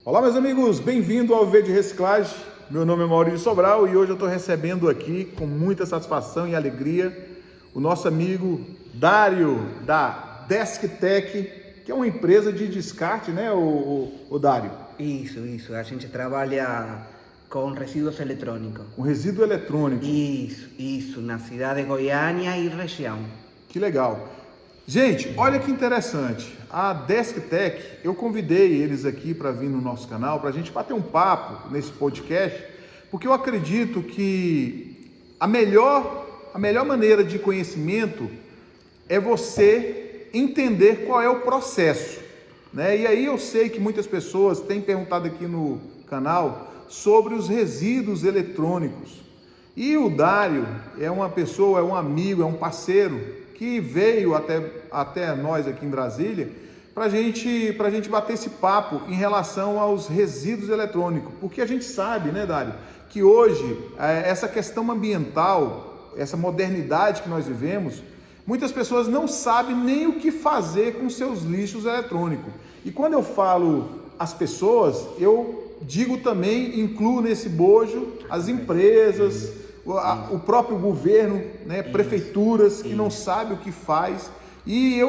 Olá, meus amigos, bem-vindo ao V de Reciclagem. Meu nome é Maurício Sobral e hoje eu estou recebendo aqui com muita satisfação e alegria o nosso amigo Dário da DeskTech, que é uma empresa de descarte, né, o Dário? Isso. A gente trabalha com resíduos eletrônicos. Um resíduo eletrônico. Isso, na cidade de Goiânia e região. Que legal. Gente, olha que interessante. A DeskTech, eu convidei eles aqui para vir no nosso canal, para a gente bater um papo nesse podcast, porque eu acredito que a melhor maneira de conhecimento é você entender qual é o processo, né? E aí eu sei que muitas pessoas têm perguntado aqui no canal sobre os resíduos eletrônicos. E o Dário é uma pessoa, é um amigo, é um parceiro que veio até nós aqui em Brasília para a gente bater esse papo em relação aos resíduos eletrônicos. Porque a gente sabe, né, Dário, que hoje essa questão ambiental, essa modernidade que nós vivemos, muitas pessoas não sabem nem o que fazer com seus lixos eletrônicos. E quando eu falo as pessoas, eu digo também, incluo nesse bojo as empresas, o próprio governo, né, prefeituras que não sabem o que faz. E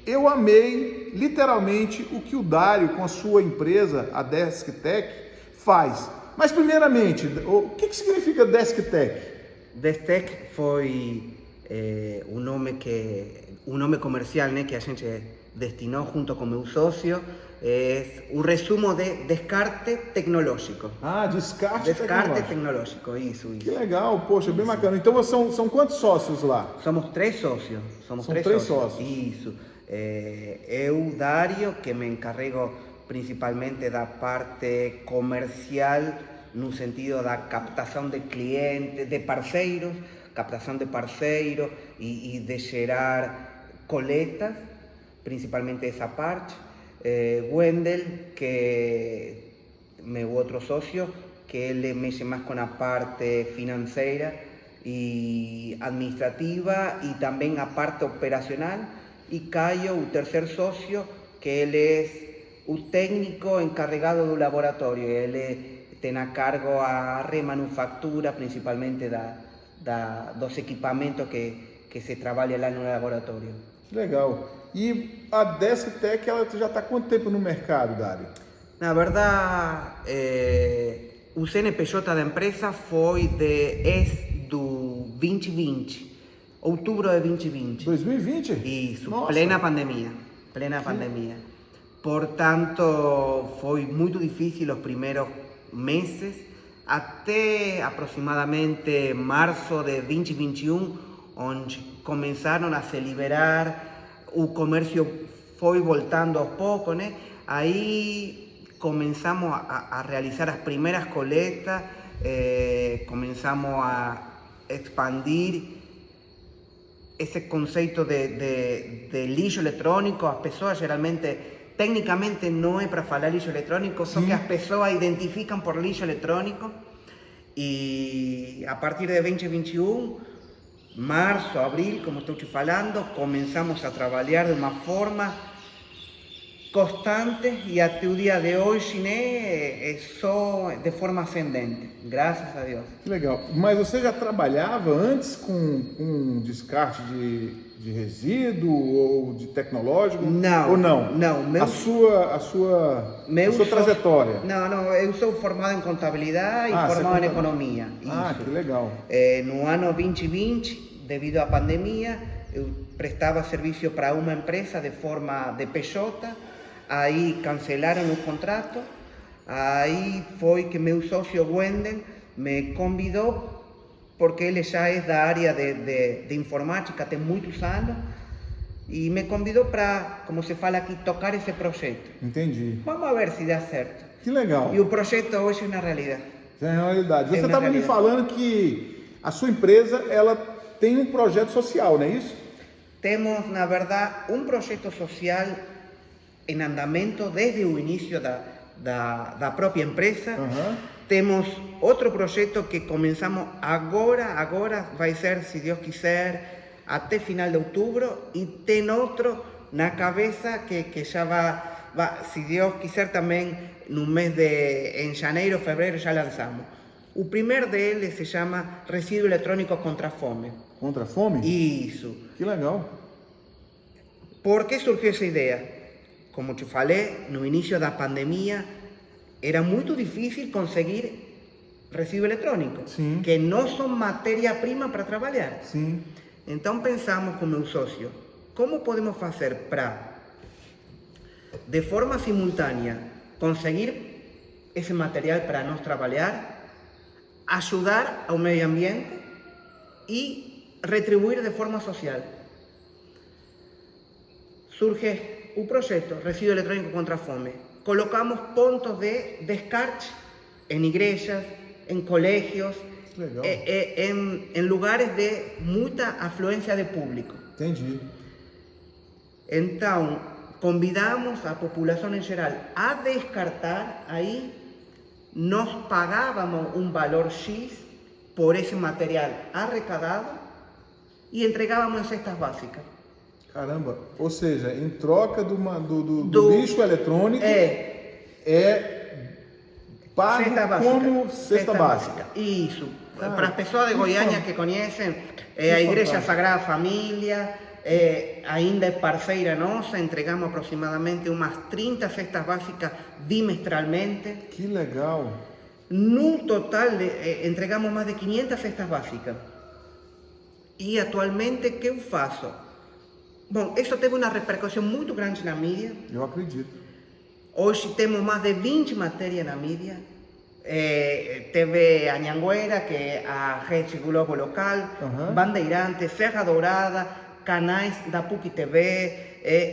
eu amei literalmente o que o Dário com a sua empresa, a DeskTech, faz. Mas primeiramente, o que significa DeskTech? DeskTech foi um nome comercial, né, que a gente destinou junto com meu sócio. É um resumo de descarte tecnológico. Ah, descarte tecnológico, isso. Que legal, poxa, bem bacana. Então são quantos sócios lá? Somos três sócios. São três sócios. Isso. Eu, Dário, que me encarrego principalmente da parte comercial, no sentido da captação de clientes, de parceiros, e de gerar coletas, principalmente essa parte. Wendel, que meu outro sócio, que ele mexe mais com a parte financeira e administrativa e também a parte operacional. E Caio, o terceiro sócio, que ele é o técnico encarregado do laboratório. Ele tem a cargo a remanufatura, principalmente dos equipamentos que se trabalha lá no laboratório. Legal. E a DeskTech, ela já está há quanto tempo no mercado, Dário? Na verdade, o CNPJ da empresa foi do 2020, outubro de 2020. 2020? Isso, Nossa. plena pandemia. Portanto, foi muito difícil os primeiros meses, até aproximadamente março de 2021, onde começaram a se liberar, o comércio foi voltando aos poucos, né? Aí começamos a realizar as primeiras coletas, começamos a expandir esse conceito de lixo eletrônico. As pessoas geralmente, tecnicamente não é para falar lixo eletrônico, só que as pessoas identificam por lixo eletrônico. E a partir de 2021, março, abril, como estou te falando, começamos a trabalhar de uma forma constante e até o dia de hoje, né, é só de forma ascendente, graças a Deus. Que legal. Mas você já trabalhava antes com descarte de resíduo ou de tecnológico? Não. Ou não? Não. A sua trajetória? Não, eu sou formado em contabilidade e formado em economia. Ah, isso. Que legal. No ano 2020, devido à pandemia, eu prestava serviço para uma empresa de forma de PJ, aí cancelaram o contrato, aí foi que meu sócio Wendel me convidou, porque ele já é da área de informática, tem muitos anos, e me convidou para, como se fala aqui, tocar esse projeto. Entendi. Vamos ver se dá certo. Que legal. E o projeto hoje é uma realidade. É uma realidade. Você estava me falando que a sua empresa, ela tem um projeto social, não é isso? Temos, na verdade, um projeto social em andamento desde o início da própria empresa. Temos outro projeto que começamos agora vai ser, se Deus quiser, até final de outubro, e tem outro na cabeça que já vai se Deus quiser também, no mês em janeiro, fevereiro, já lançamos. O primeiro deles se chama Resíduo Eletrônico contra a Fome. Contra a fome? Isso. Que legal. Por que surgiu essa ideia? Como te falei, no início da pandemia, era muito difícil conseguir resíduo eletrônico, Sim. que não são matéria-prima para trabalhar. Sim. Então pensamos com meu sócio, como podemos fazer para, de forma simultânea, conseguir esse material para nós trabalhar, ajudar ao meio ambiente e retribuir de forma social. Surge o projeto Resíduo Eletrônico contra a Fome. Colocamos pontos de descarte em igrejas, em colégios, Legal. em lugares de muita afluência de público. Entendi. Então, convidamos a população em geral a descartar aí. Nós pagávamos um valor X por esse material arrecadado e entregávamos em cestas básicas. Caramba. Ou seja, em troca do lixo eletrônico, pago como cesta básica. Isso. Cara, para as pessoas de Goiânia que conhecem, a Igreja Sagrada Família, ainda é parceira nossa, entregamos aproximadamente umas 30 cestas básicas bimestralmente. Que legal. No total, entregamos mais de 500 cestas básicas. E atualmente, o que eu faço? Bom, isso teve uma repercussão muito grande na mídia. Eu acredito. Hoje temos mais de 20 matérias na mídia. Teve a Anhanguera, que é a Rede Globo local, Bandeirantes, Serra Dourada, canais da PUC TV,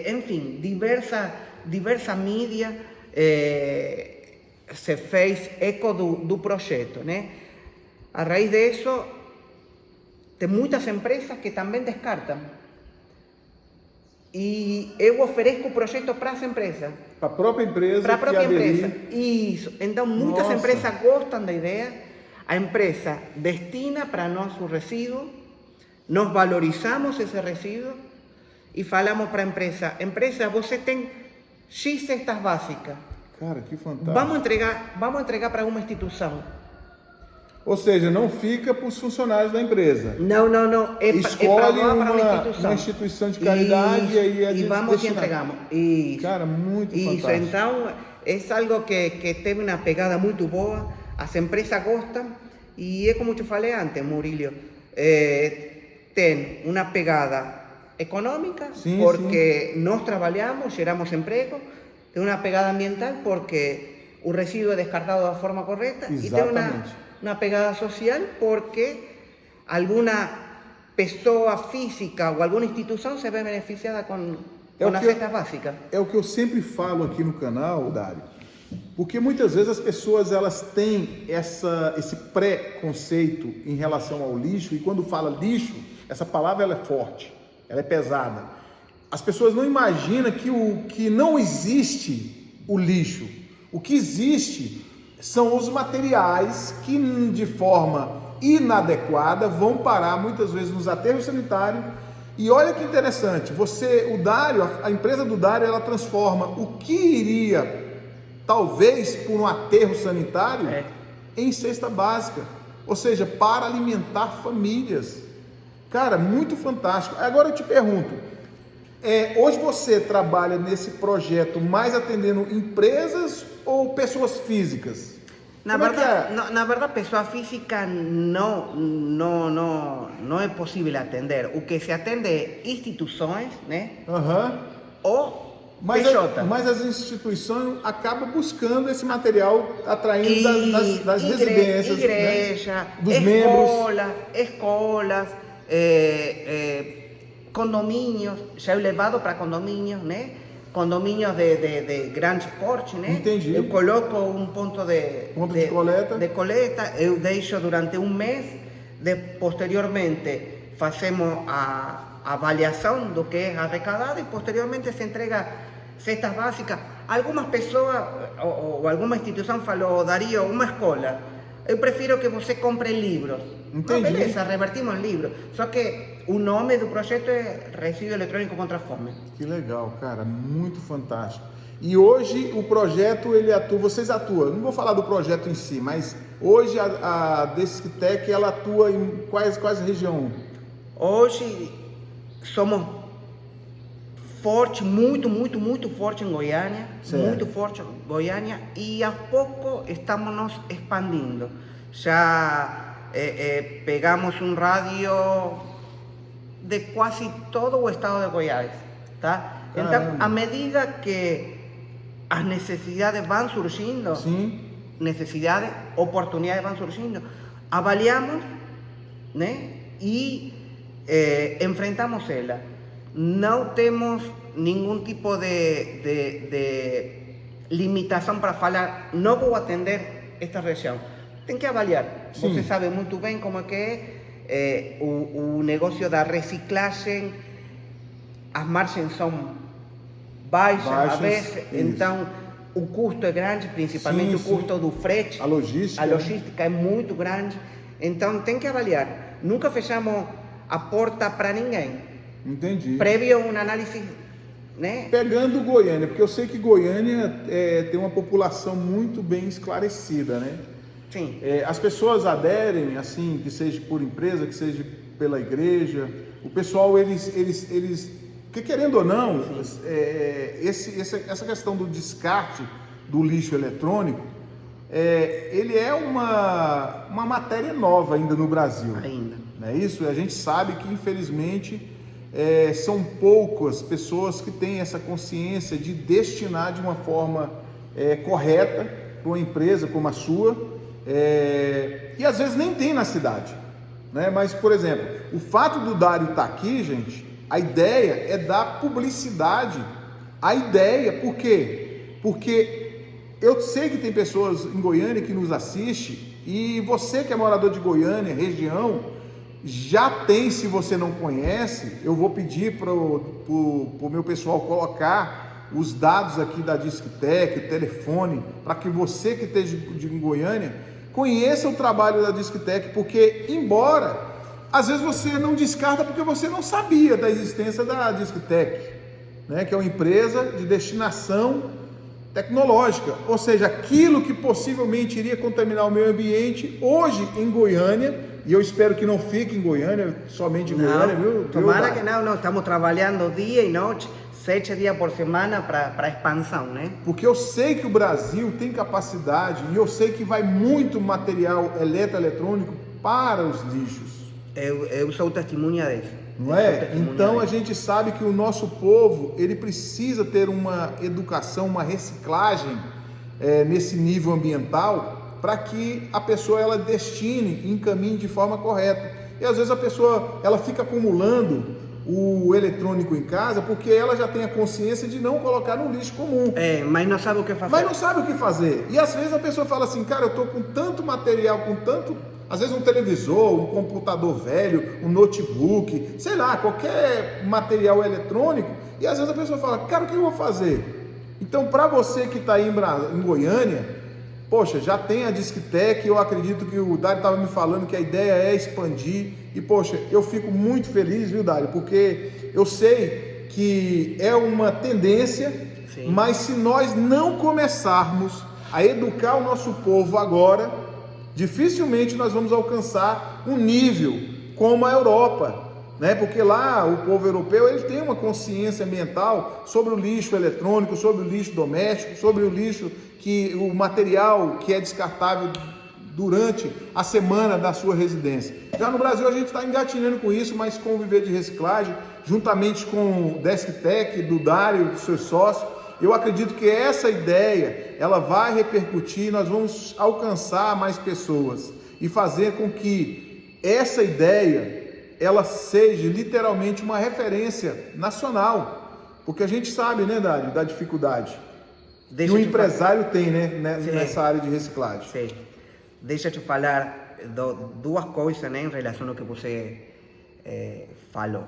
enfim, diversas mídias se fez eco do projeto, né? A raiz disso, tem muitas empresas que também descartam. E eu ofereço o projeto para as empresas. Para a própria empresa. Para a própria empresa. Aderir. Isso. Então, muitas empresas gostam da ideia. A empresa destina para nós o resíduo. Nós valorizamos esse resíduo e falamos para a empresa: empresa, você tem X cestas básicas. Cara, que fantástico. Vamos entregar para uma instituição. Ou seja, não fica para os funcionários da empresa. Não. Escolhe para uma instituição de caridade e vamos e entregamos. Isso. Cara, muito Isso. fantástico. Então, é algo que teve uma pegada muito boa. As empresas gostam. E é como te falei antes, Murillo. Tem uma pegada econômica, porque nós trabalhamos, geramos emprego. Tem uma pegada ambiental, porque o resíduo é descartado da forma correta. Exatamente. E tem uma pegada social, porque alguma pessoa física ou alguma instituição se vê beneficiada com a cesta básica. É o que eu sempre falo aqui no canal, Dário, porque muitas vezes as pessoas elas têm esse pré-conceito em relação ao lixo, e quando fala lixo, essa palavra ela é forte, ela é pesada. As pessoas não imaginam que não existe o lixo. O que existe são os materiais que de forma inadequada vão parar muitas vezes nos aterros sanitários. E olha que interessante, o Dário, a empresa do Dário, ela transforma o que iria talvez por um aterro sanitário em cesta básica, ou seja, para alimentar famílias. Cara, muito fantástico. Agora eu te pergunto, hoje você trabalha nesse projeto mais atendendo empresas ou pessoas físicas? Na verdade, pessoa física não é possível atender. O que se atende é instituições, né? Ou PJ. Mas as instituições acabam buscando esse material, atraindo das residências, igreja, né? Dos membros. Escolas, condomínios, já é levado para condomínios, né? Condomínios de grande porte, né? Entendi. Eu coloco um ponto de coleta, eu deixo durante um mês, posteriormente fazemos a avaliação do que é arrecadado e posteriormente se entrega cestas básicas. Algumas pessoas ou alguma instituição falou: Darío, uma escola, eu prefiro que você compre livros. Entendi. Beleza, revertimos livros. Só que o nome do projeto é Resíduo Eletrônico contra a Fome. Que legal, cara, muito fantástico. E hoje o projeto, ele atua, vocês atuam, não vou falar do projeto em si, mas hoje a Desktec, ela atua em quais regiões? Hoje somos forte, muito forte em Goiânia, Certo. muito forte em Goiânia, e a pouco estamos nos expandindo. Já pegamos um rádio de quase todo o estado de Goiás, tá? Então, Caramba. à medida que as necessidades vão surgindo, Sim. necessidades, oportunidades vão surgindo, avaliamos, né? E enfrentamos ela. Não temos nenhum tipo de limitação para falar, não vou atender esta região. Tem que avaliar. Sim. Você sabe muito bem como é que é o negócio da reciclagem, as margens são baixas a vezes, isso. então o custo é grande, principalmente Sim, o custo do frete. A logística. A logística é muito grande, então tem que avaliar. Nunca fechamos a porta para ninguém, Entendi. prévio uma análise, né? Pegando Goiânia, porque eu sei que Goiânia tem uma população muito bem esclarecida, né? Sim. As pessoas aderem, assim, que seja por empresa, que seja pela igreja, o pessoal, eles que querendo ou não, essa questão do descarte do lixo eletrônico, ele é uma matéria nova ainda no Brasil. Ainda. Não é isso? A gente sabe que, infelizmente, são poucas pessoas que têm essa consciência de destinar de uma forma correta para uma empresa como a sua, e às vezes nem tem na cidade, né? Mas, por exemplo, o fato do Dário estar aqui, gente, a ideia é dar publicidade à ideia. Por quê? Porque eu sei que tem pessoas em Goiânia que nos assistem, e você que é morador de Goiânia, região, já tem, se você não conhece, eu vou pedir para o meu pessoal colocar os dados aqui da Desktec, o telefone, para que você que esteja em Goiânia conheça o trabalho da Desktec, porque embora às vezes você não descarta porque você não sabia da existência da Desktec, né, que é uma empresa de destinação tecnológica, ou seja, aquilo que possivelmente iria contaminar o meio ambiente, hoje em Goiânia, e eu espero que não fique em Goiânia, somente em Goiânia, viu? Tomara que não, estamos trabalhando dia e noite, 7 dias por semana para expansão, né? Porque eu sei que o Brasil tem capacidade, e eu sei que vai muito material eletroeletrônico para os lixos. Eu sou testemunha disso. Não é? Então a gente sabe que o nosso povo, ele precisa ter uma educação, uma reciclagem nesse nível ambiental, para que a pessoa ela destine, encaminhe de forma correta. E às vezes a pessoa ela fica acumulando o eletrônico em casa porque ela já tem a consciência de não colocar no lixo comum. Mas não sabe o que fazer. Mas não sabe o que fazer. E às vezes a pessoa fala assim, cara, eu tô com tanto material, com tanto, às vezes um televisor, um computador velho, um notebook, sei lá, qualquer material eletrônico, e às vezes a pessoa fala, cara, o que eu vou fazer? Então, para você que está aí em Goiânia, poxa, já tem a Desktec, eu acredito que o Dário estava me falando que a ideia é expandir, e poxa, eu fico muito feliz, viu, Dário, porque eu sei que é uma tendência, Sim. Mas se nós não começarmos a educar o nosso povo agora, dificilmente nós vamos alcançar um nível como a Europa, né? Porque lá o povo europeu ele tem uma consciência ambiental sobre o lixo eletrônico, sobre o lixo doméstico, sobre o lixo o material que é descartável durante a semana da sua residência. Já no Brasil a gente está engatinhando com isso, mas com o Viver de Reciclagem, juntamente com o Desktec, do Dário, do seu sócio, eu acredito que essa ideia ela vai repercutir, nós vamos alcançar mais pessoas e fazer com que essa ideia ela seja literalmente uma referência nacional, porque a gente sabe, né, Dário, da dificuldade que o empresário tem, né, nessa área de reciclagem. Sim. Deixa eu te falar duas coisas, né, em relação ao que você falou.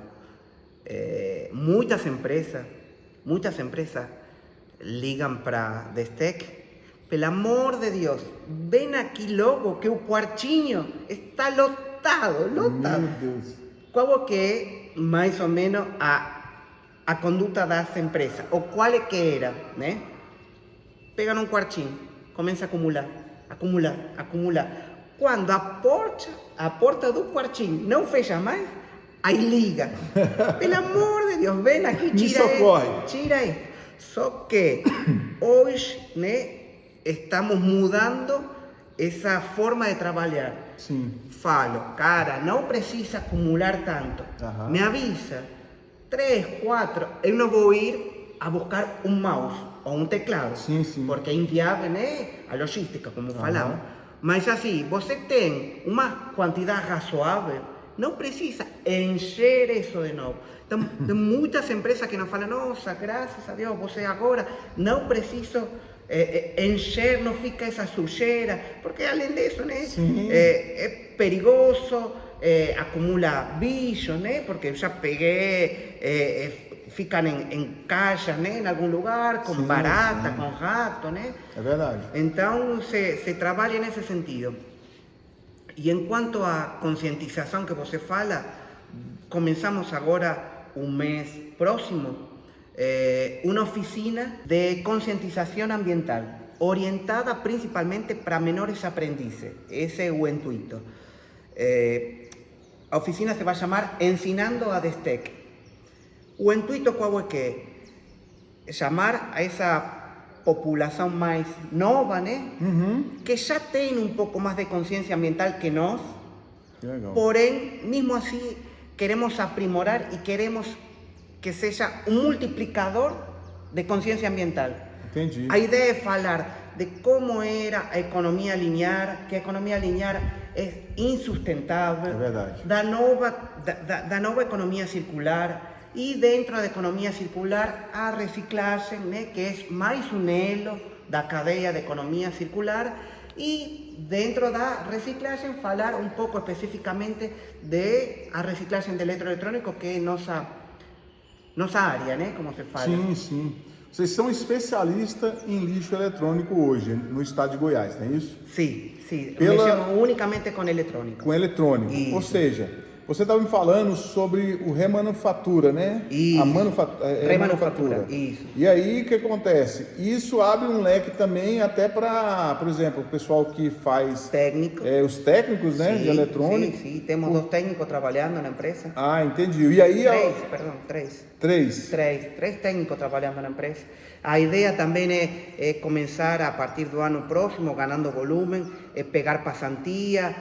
Muitas empresas ligam para Desktec, pelo amor de Deus, vem aqui logo que o quartinho está lotado. Meu Deus. Qual que é mais ou menos a conduta das empresas? Ou qual é que era, né? pega num quartinho, começa a acumular. Quando a porta do quartinho não fecha mais, aí liga. Pelo amor de Deus, vem aqui, tira aí. Só que hoje, né, estamos mudando essa forma de trabalhar. Sim. Falo, cara, não precisa acumular tanto. Aham. Me avisa, 3, 4, eu não vou ir a buscar um mouse ou um teclado. Sim, sim. Porque é inviável, né, a logística, como falamos. Mas assim, você tem uma quantidade razoável, não precisa encher isso de novo. Então, tem muitas empresas que nos falam, nossa, graças a Deus, você agora não precisa encher, não fica essa sujeira, porque além disso, né, é perigoso, acumula bicho, né, porque eu já peguei, ficam em caixas, né, em algum lugar, com barata, com rato, né? É verdade. Então, se trabalha nesse sentido. E em quanto à conscientização que você fala, começamos agora, um mês próximo, uma oficina de conscientização ambiental, orientada principalmente para menores aprendizes. Esse é o intuito. A oficina se vai chamar Ensinando a Destec. O intuito qual é que? Chamar a essa população mais nova, né? Que já tem um pouco mais de consciência ambiental que nós. Que legal. Porém, mesmo assim, queremos aprimorar e queremos que seja um multiplicador de consciência ambiental. Entendi. A ideia é falar de como era a economia linear, que a economia linear é insustentável. É verdade. Da nova economia circular. E dentro da economia circular, a reciclagem, né, que é mais um elo da cadeia de economia circular. E dentro da reciclagem, falar um pouco especificamente da reciclagem de eletroeletrônico, que é nossa área, né, como se fala. Sim, sim. Vocês são especialistas em lixo eletrônico hoje, no estado de Goiás, não é isso? Sim. Mexemos unicamente com eletrônico. Com eletrônico. Isso. Ou seja, você estava me falando sobre o remanufatura, né? Isso. A remanufatura. Isso. E aí, o que acontece? Isso abre um leque também até para, por exemplo, o pessoal que faz... Técnico. Os técnicos, né? De eletrônico. Sim. Temos 2 técnicos trabalhando na empresa. Ah, entendi. E aí... 3. 3. 3 técnicos trabalhando na empresa. A ideia também é começar a partir do ano próximo, ganhando volume, pegar passantia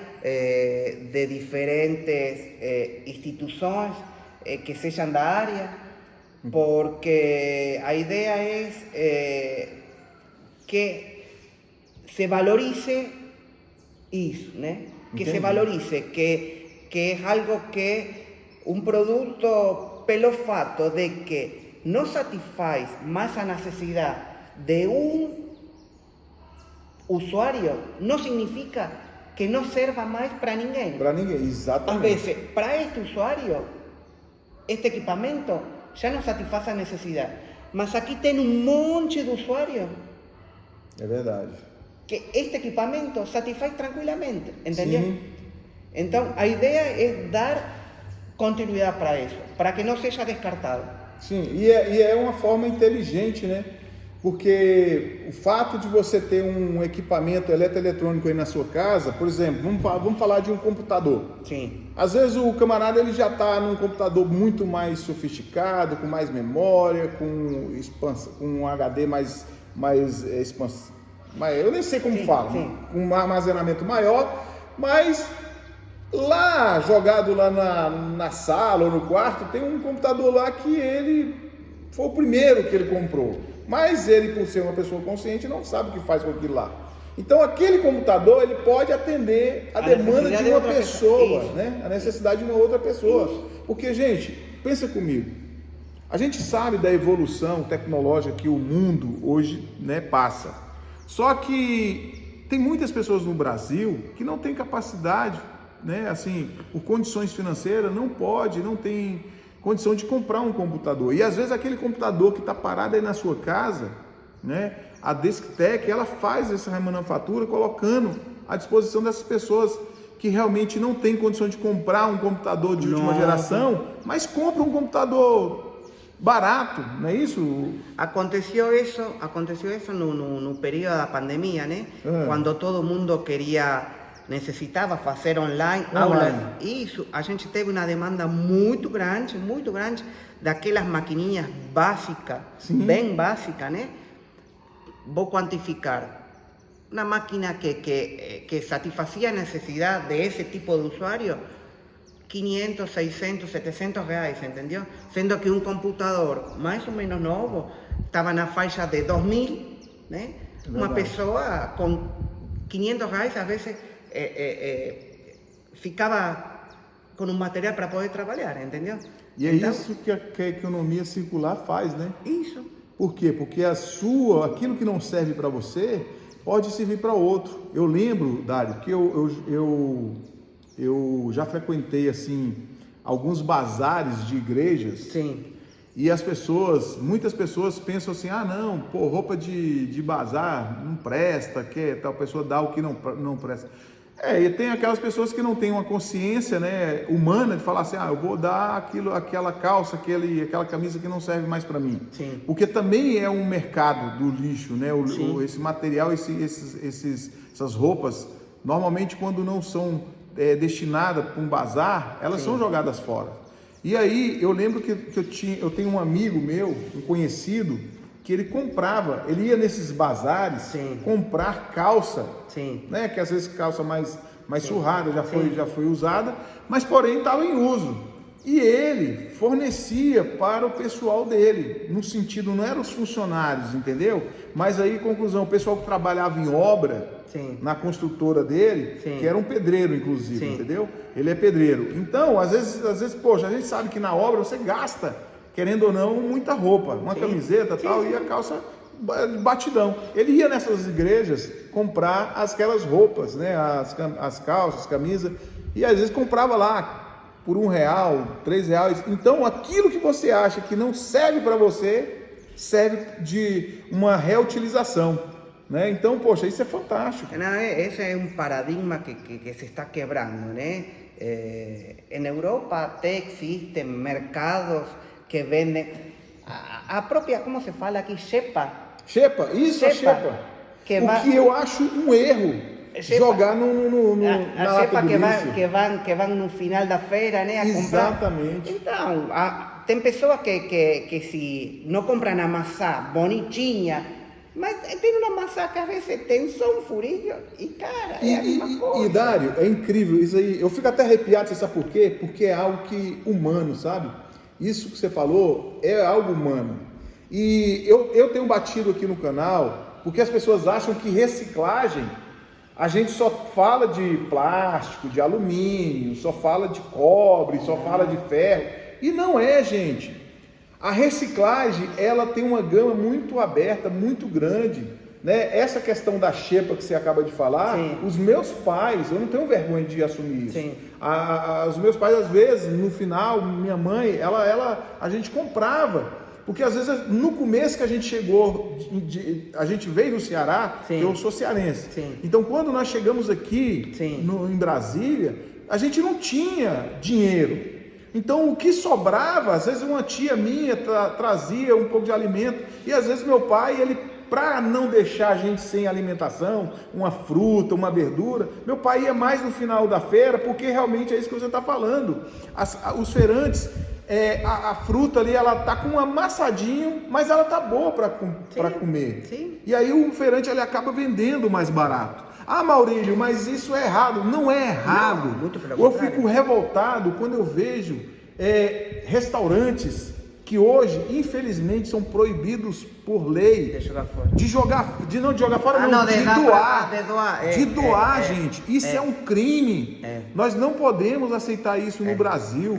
de diferentes instituições que sejam da área, porque a ideia é que se valorize isso, né? Que se valorize, que é algo que um produto, pelo fato de que não satisfaz mais a necessidade de um usuário, não significa que não serva mais para ninguém. Para ninguém, Às exatamente. vezes, para este usuário, este equipamento já não satisfaz a necessidade. Mas aqui tem um monte de usuários É verdade. que este equipamento satisfaz tranquilamente, entendeu? Sim. Então, a ideia é dar continuidade para isso, para que não seja descartado. Sim, e é uma forma inteligente, né? Porque o fato de você ter um equipamento eletroeletrônico aí na sua casa, por exemplo, vamos falar de um computador. Sim. Às vezes o camarada ele já está num computador muito mais sofisticado, com mais memória, com um HD mais expansivo. Eu nem sei como fala, com um armazenamento maior, mas lá, jogado lá na sala ou no quarto, tem um computador lá que ele foi o primeiro que ele comprou. Mas ele, por ser uma pessoa consciente, não sabe o que faz com aquilo lá. Então, aquele computador, ele pode atender a demanda de uma pessoa, né? A necessidade de uma outra pessoa. Porque, gente, pensa comigo. A gente sabe da evolução tecnológica que o mundo hoje, né, passa. Só que tem muitas pessoas no Brasil que não têm capacidade, né, assim, por condições financeiras, não tem condição de comprar um computador. E às vezes aquele computador que está parado aí na sua casa, né, a Desktec, ela faz essa remanufatura colocando à disposição dessas pessoas que realmente não têm condição de comprar um computador de última geração, mas compra um computador barato, não é isso? Aconteceu isso no período da pandemia, né? Quando todo mundo necessitava fazer online aulas. Isso, a gente teve uma demanda muito grande, daquelas maquininhas básicas, bem básicas, né? Vou quantificar. Una máquina que satisfacía necesidad de ese tipo de usuario, 500, 600, 700 reais, ¿entendió? Siendo que un computador más o menos novo estaba na faixa de 2.000, né? Uma pessoa com 500 reais, às vezes, ficava com um material para poder trabalhar, entendeu? E é então, isso que a economia circular faz, né? Isso. Por quê? Porque aquilo que não serve para você pode servir para outro. Eu lembro, Dário, que eu já frequentei assim alguns bazares de igrejas. Sim. E muitas pessoas pensam assim, não, pô, roupa de bazar não presta, que tal pessoa dá o que não presta. E tem aquelas pessoas que não têm uma consciência, né, humana de falar assim, eu vou dar aquela calça, aquela camisa que não serve mais para mim. Sim. Porque também é um mercado do lixo, né, esse material, essas roupas, normalmente quando não são destinadas para um bazar, elas são jogadas fora. E aí eu lembro que eu tenho um amigo meu, um conhecido, que ele ia nesses bazares comprar calça, né? Que às vezes calça mais surrada já foi usada, mas porém estava em uso. E ele fornecia para o pessoal dele, no sentido, não eram os funcionários, entendeu? Mas aí, conclusão, o pessoal que trabalhava em obra, na construtora dele, que era um pedreiro, inclusive, entendeu? Ele é pedreiro. Então, às vezes, poxa, a gente sabe que na obra você gasta, querendo ou não, muita roupa, uma camiseta tal, e a calça batidão. Ele ia nessas igrejas comprar aquelas roupas, né? As calças, camisas, e às vezes comprava lá por R$1, R$3. Então, aquilo que você acha que não serve para você, serve de uma reutilização, né? Então, poxa, isso é fantástico. Esse é um paradigma que se está quebrando, né? Em Europa até existem mercados que vendem a própria, como se fala aqui, xepa. Xepa, isso, xepa. Que eu acho um erro jogar na lata do lixo. Que vão no final da feira, né, a comprar. Exatamente. Então, tem pessoas que se não compram a maçã bonitinha, mas tem uma maçã que às vezes tem só um furinho e, cara, é a mesma coisa. E Dário, é incrível isso aí. Eu fico até arrepiado, você sabe por quê? Porque é algo humano, sabe? Isso que você falou é algo humano. E eu tenho batido aqui no canal, porque as pessoas acham que reciclagem, a gente só fala de plástico, de alumínio, só fala de cobre, só fala de ferro. E não é, gente. A reciclagem, ela tem uma gama muito aberta, muito grande, né? Essa questão da xepa que você acaba de falar, os meus pais, eu não tenho vergonha de assumir isso. Os meus pais, às vezes, no final, minha mãe, a gente comprava. Porque às vezes, no começo que a gente chegou, a gente veio do Ceará, eu sou cearense. Então, quando nós chegamos aqui em Brasília, a gente não tinha dinheiro. Então, o que sobrava, às vezes uma tia minha trazia um pouco de alimento, e às vezes meu pai, para não deixar a gente sem alimentação, uma fruta, uma verdura, meu pai ia mais no final da feira, porque realmente é isso que você está falando. Os feirantes, a fruta ali, ela tá com um amassadinho, mas ela tá boa para comer. E aí o feirante ele acaba vendendo mais barato. Maurílio, mas isso é errado. Não é errado. Não, muito pelo contrário. Eu fico revoltado quando eu vejo restaurantes que hoje, infelizmente, são proibidos por lei de doar. De doar, gente. Isso é um crime. Nós não podemos aceitar isso no Brasil.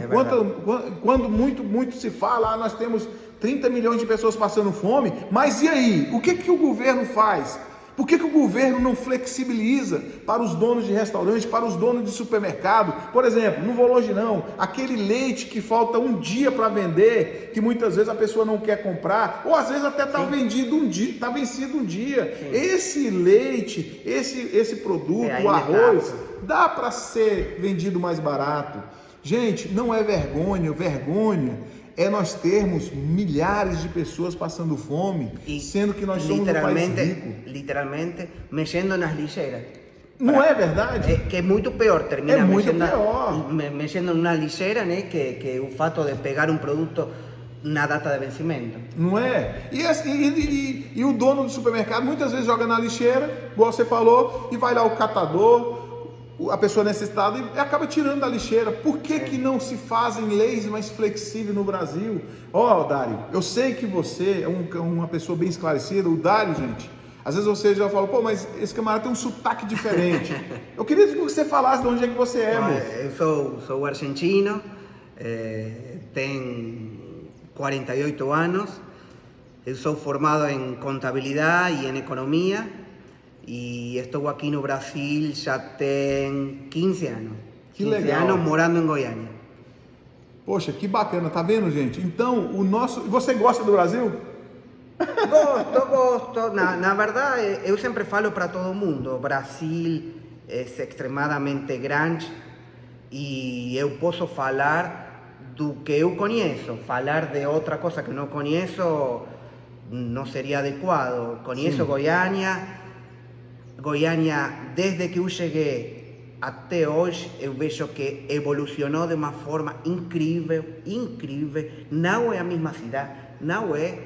Quando muito se fala, nós temos 30 milhões de pessoas passando fome, mas e aí? O que o governo faz? Por que o governo não flexibiliza para os donos de restaurante, para os donos de supermercado? Por exemplo, não vou longe não, aquele leite que falta um dia para vender, que muitas vezes a pessoa não quer comprar, ou às vezes até está vendido um dia, está vencido um dia. Esse leite, esse produto, o arroz, dá para ser vendido mais barato. Gente, não é vergonha é nós termos milhares de pessoas passando fome, sendo que nós somos um país rico. Literalmente, mexendo nas lixeiras. Não é verdade? Que é muito pior, termina É muito mexendo, pior. mexendo numa lixeira, né, que o fato de pegar um produto na data de vencimento. Não é? E o dono do supermercado muitas vezes joga na lixeira, igual você falou, e vai lá o catador, a pessoa necessitada, e acaba tirando da lixeira. Por que não se fazem leis mais flexíveis no Brasil? Dário, eu sei que você é uma pessoa bem esclarecida. O Dário, gente, às vezes você já fala, pô, mas esse camarada tem um sotaque diferente. Eu queria que você falasse de onde é que você é, moço. Eu sou argentino, tenho 48 anos, eu sou formado em contabilidade e em economia e estou aqui no Brasil já tem 15 anos. Que 15 legal. anos morando em Goiânia. Poxa, que bacana, tá vendo, gente? Então, você gosta do Brasil? Gosto. Na verdade, eu sempre falo para todo mundo, o Brasil é extremadamente grande e eu posso falar do que eu conheço. Falar de outra coisa que não conheço não seria adequado. Conheço Goiânia, desde que eu cheguei até hoje, eu vejo que evolucionou de uma forma incrível. Não é a mesma cidade, não é.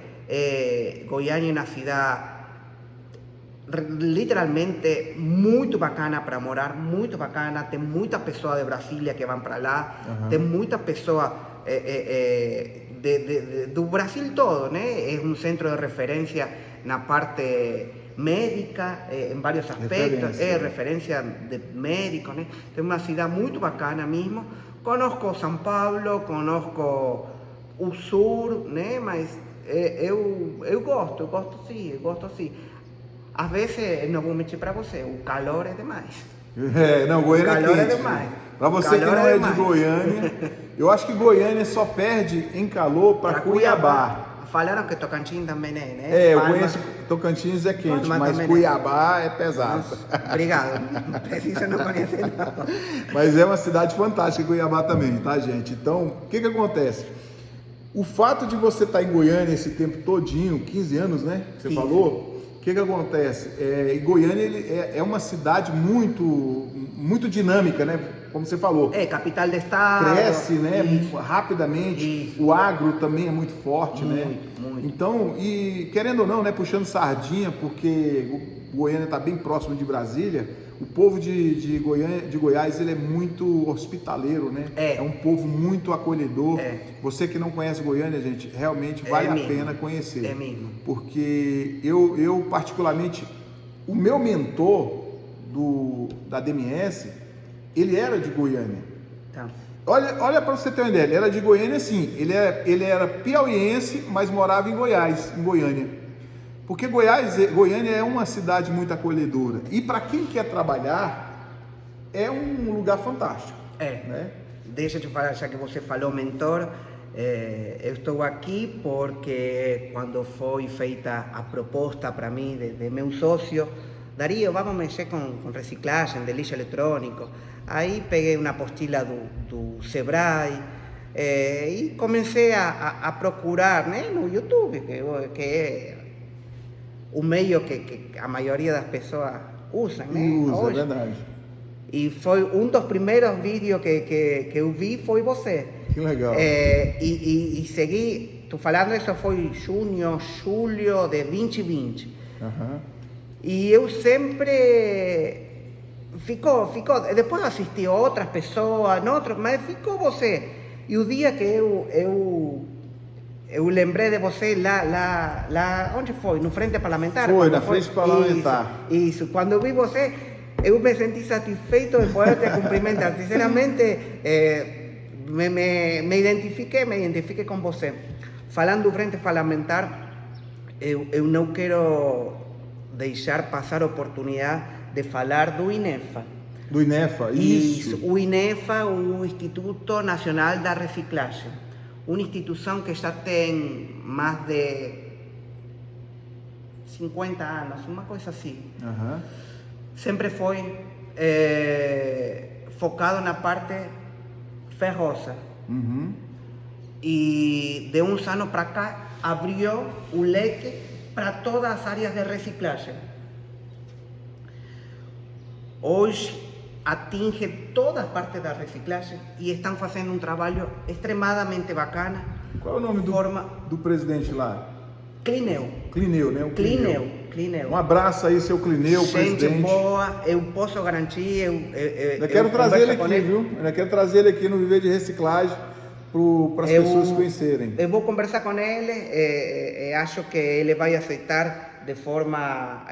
Goiânia é uma cidade literalmente muito bacana para morar, muito bacana. Tem muitas pessoas de Brasília que vão para lá, tem muitas pessoas do Brasil todo, né? É um centro de referência na parte médica, em vários aspectos, referência de médicos, né? Tem uma cidade muito bacana mesmo. Conozco São Paulo, conozco o sul, né? Mas eu gosto sim. Às vezes, não vou mentir para você, o calor é demais. Goiânia é quente. É demais. Para você que não é de Goiânia, eu acho que Goiânia só perde em calor para Cuiabá. Falaram que Tocantins também é, né? Eu conheço, Tocantins é quente, mas Cuiabá é pesado. Obrigado, não precisa não conhecer não. Mas é uma cidade fantástica, Cuiabá também, tá, gente? Então, o que acontece? O fato de você estar em Goiânia esse tempo todinho, 15 anos, né? Que você falou. O que acontece? Goiânia é uma cidade muito dinâmica, né? Como você falou. Capital do estado. Cresce, né? Rapidamente. O agro também é muito forte, né? Muito. Então, e querendo ou não, né? Puxando sardinha, porque Goiânia está bem próximo de Brasília. O povo de Goiás, ele é muito hospitaleiro, né? É um povo muito acolhedor. Você que não conhece Goiânia, gente, realmente vale a pena conhecer. É mesmo. Porque eu particularmente, o meu mentor da DMS, ele era de Goiânia. Tá. Olha para você ter uma ideia, ele era de Goiânia, sim. Ele era piauiense, mas morava em Goiânia. Porque Goiânia é uma cidade muito acolhedora. E para quem quer trabalhar, é um lugar fantástico. Né? Deixa eu falar, já que você falou mentor, eu estou aqui porque quando foi feita a proposta para mim de meu sócio, Dario, vamos mexer com reciclagem de lixo eletrônico. Aí peguei uma apostila do Sebrae e comecei a procurar, né, no YouTube, que é o meio que a maioria das pessoas usam, né? Usa, é verdade. E foi um dos primeiros vídeos que eu vi, foi você. Que legal. E segui, tô falando, isso foi julho de 2020. E eu sempre ficou, depois assisti a outras pessoas, mas ficou você. E o dia que eu lembrei de você lá, onde foi? No Frente Parlamentar? Foi, na Frente Parlamentar. Isso. Quando eu vi você, eu me senti satisfeito de poder te cumprimentar. Sinceramente, me identifiquei com você. Falando do Frente Parlamentar, eu não quero deixar passar a oportunidade de falar do INEFA. Do INEFA, isso. O INEFA, o Instituto Nacional da Reciclagem. Uma instituição que já tem mais de 50 anos, uma coisa assim. Sempre foi focado na parte ferrosa. e de uns anos para cá abriu o leque para todas as áreas de reciclagem. Hoje atinge toda a parte da reciclagem e estão fazendo um trabalho extremadamente bacana. Qual é o nome do presidente lá? Clineu. Clineu, né? O Clineu. Um abraço aí, seu Clineu, gente presidente. boa, eu posso garantir. Eu quero trazer ele aqui, viu? Eu quero trazer ele aqui no Viver de Reciclagem para as pessoas conhecerem. Eu vou conversar com ele, acho que ele vai aceitar de forma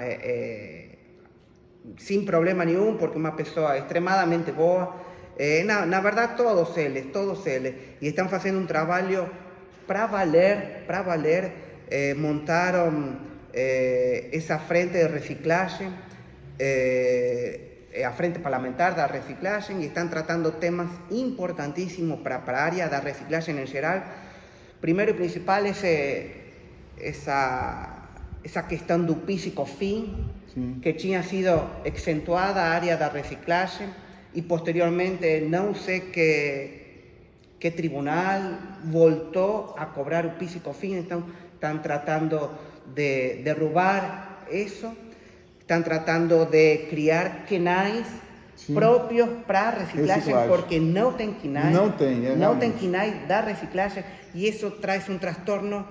sem problema nenhum, porque é uma pessoa extremadamente boa. Na verdade, todos eles, e estão fazendo um trabalho para valer, montaram essa frente de reciclagem, a frente parlamentar da reciclagem, e estão tratando temas importantíssimos para a área da reciclagem em geral. Primeiro e principal essa questão do PIS e COFINS, que tinha sido exentuada a área da reciclagem, e posteriormente não sei que tribunal voltou a cobrar o PIS e COFINS, então estão tratando de derrubar isso, estão tratando de criar quinais próprios para reciclagem, porque não tem quinais, não tem quinais da reciclagem, e isso traz um transtorno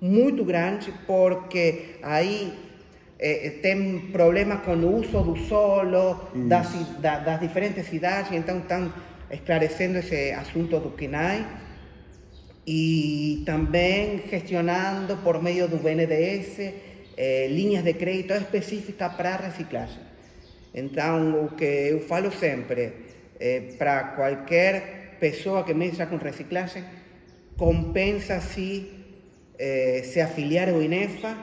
muito grande, porque aí tem problema com o uso do solo das diferentes cidades, então estão esclarecendo esse assunto do quinai e também gestionando por meio do BNDES linhas de crédito específicas para reciclagem. Então, o que eu falo sempre, para qualquer pessoa que mexa com reciclagem, compensa se afiliar ao INEFA,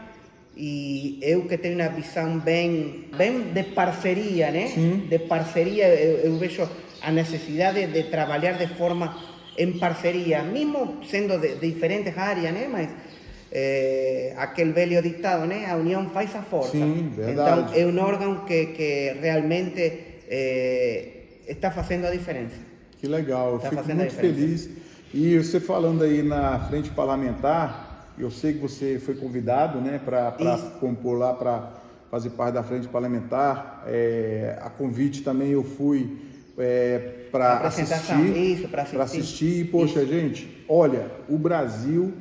e eu que tenho uma visão bem de parceria, né? De parceria, eu vejo a necessidade de trabalhar de forma em parceria, mesmo sendo de diferentes áreas, né? Mas aquele velho ditado, né? A união faz a força. Sim, verdade. Então é um órgão que realmente está fazendo a diferença. Que legal, eu fico muito feliz. E você falando aí na frente parlamentar, eu sei que você foi convidado, né, para compor lá, para fazer parte da frente parlamentar. A convite também eu fui para assistir. E, poxa, gente, olha, o Brasil,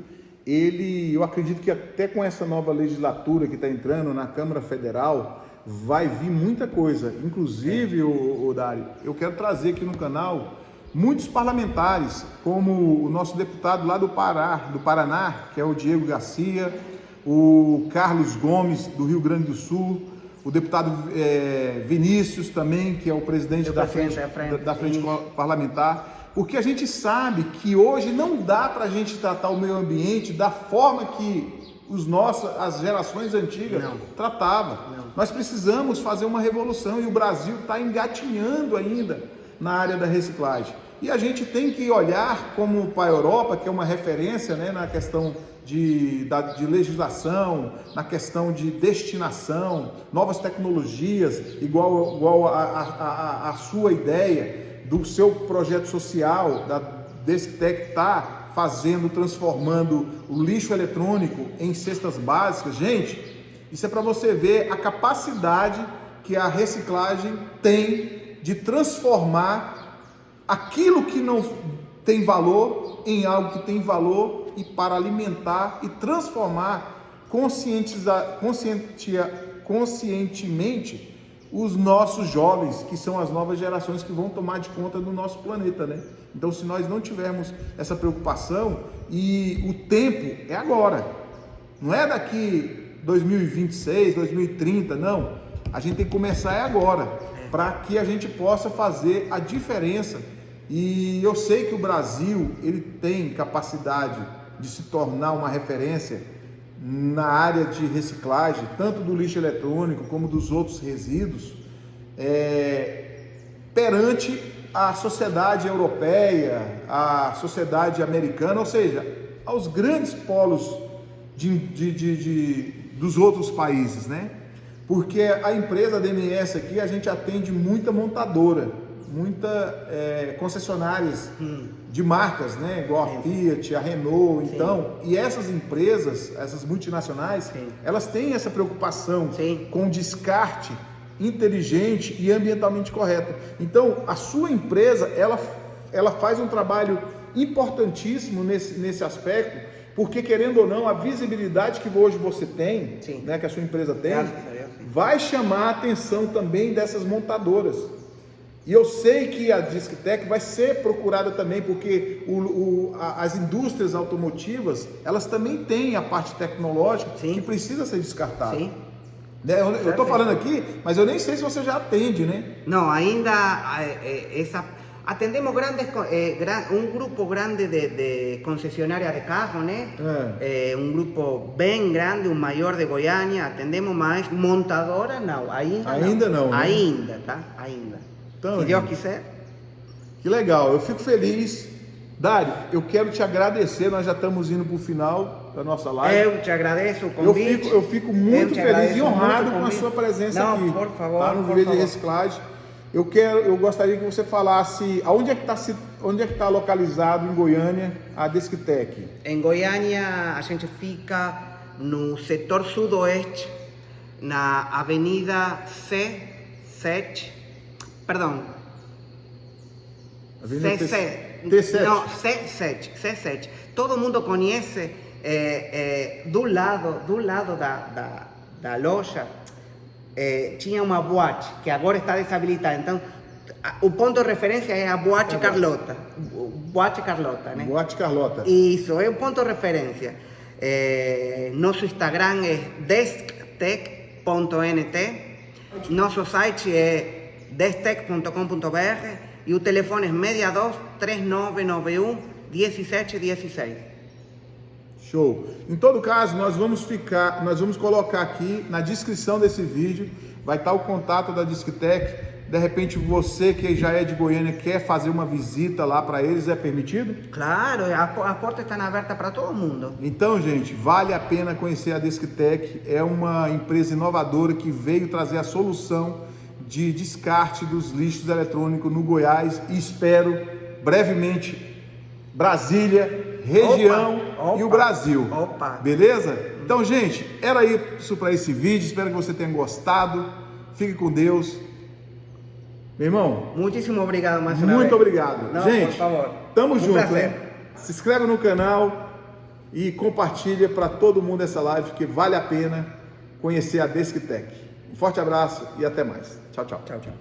eu acredito que até com essa nova legislatura que está entrando na Câmara Federal, vai vir muita coisa. Inclusive, o Dário, eu quero trazer aqui no canal muitos parlamentares, como o nosso deputado lá do Paraná, que é o Diego Garcia, o Carlos Gomes, do Rio Grande do Sul, o deputado Vinícius também, que é o presidente da frente parlamentar, porque a gente sabe que hoje não dá para a gente tratar o meio ambiente da forma que as gerações antigas tratavam. Nós precisamos fazer uma revolução, e o Brasil está engatinhando ainda na área da reciclagem. E a gente tem que olhar como para a Europa, que é uma referência, né, na questão de legislação, na questão de destinação, novas tecnologias, igual a sua ideia do seu projeto social, da Desktec está transformando o lixo eletrônico em cestas básicas. Gente, isso é para você ver a capacidade que a reciclagem tem de transformar aquilo que não tem valor em algo que tem valor, e para alimentar e transformar conscientemente os nossos jovens, que são as novas gerações que vão tomar de conta do nosso planeta, né? Então, se nós não tivermos essa preocupação, e o tempo é agora, não é daqui 2026, 2030, não. A gente tem que começar agora, para que a gente possa fazer a diferença. E eu sei que o Brasil, ele tem capacidade de se tornar uma referência na área de reciclagem, tanto do lixo eletrônico como dos outros resíduos, perante a sociedade europeia, a sociedade americana, ou seja, aos grandes polos dos outros países, né? Porque a empresa DMS aqui, a gente atende muita montadora, concessionárias de marcas, né? Igual a Fiat, a Renault, então, e essas empresas, essas multinacionais, elas têm essa preocupação com o descarte inteligente e ambientalmente correto. Então, a sua empresa, ela faz um trabalho importantíssimo nesse aspecto, porque querendo ou não, a visibilidade que hoje você tem, né, que a sua empresa tem, vai chamar a atenção também dessas montadoras. E eu sei que a Disctech vai ser procurada também, porque as indústrias automotivas, elas também têm a parte tecnológica que precisa ser descartada. Eu estou falando aqui, mas eu nem sei se você já atende, né? Não, ainda atendemos um grupo grande de concessionárias de carro, né? Um grupo bem grande, o maior de Goiânia. Atendemos mais montadora, não. Ainda não. Né? Ainda, tá? Ainda. Então, se Deus quiser. Que legal, eu fico feliz. Dário, eu quero te agradecer, nós já estamos indo para o final da nossa live. Eu te agradeço o convite. Eu fico muito feliz e honrado com a sua presença aqui. Por favor, no Viver de Reciclagem. Eu gostaria que você falasse onde é que está localizado em Goiânia a Disctech. Em Goiânia a gente fica no setor sudoeste, na Avenida C7, perdão, Avenida C7. Não, C7. Todo mundo conhece do lado da loja. Tinha uma boate que agora está desabilitada, então o ponto de referência é a Boate Carlota. Boate Carlota, né? Boate Carlota. Isso, é o ponto de referência. Nosso Instagram é desktech.nt, nosso site é desktech.com.br e o telefone é 62 3991 1716. Show! Em todo caso, nós vamos colocar aqui na descrição desse vídeo, vai estar o contato da Disctech. De repente você que já é de Goiânia quer fazer uma visita lá para eles, é permitido? Claro, a porta está aberta para todo mundo. Então, gente, vale a pena conhecer a Disctech. É uma empresa inovadora que veio trazer a solução de descarte dos lixos eletrônicos no Goiás e espero brevemente Brasília, região e o Brasil. Beleza? Então, gente, era isso para esse vídeo. Espero que você tenha gostado. Fique com Deus. Meu irmão, muitíssimo obrigado mais uma vez. Muito obrigado. Não, gente, por favor. Tamo junto, prazer. hein? Se inscreve no canal e compartilha para todo mundo essa live, que vale a pena conhecer a Disctech. Um forte abraço e até mais. Tchau, tchau. Tchau, tchau.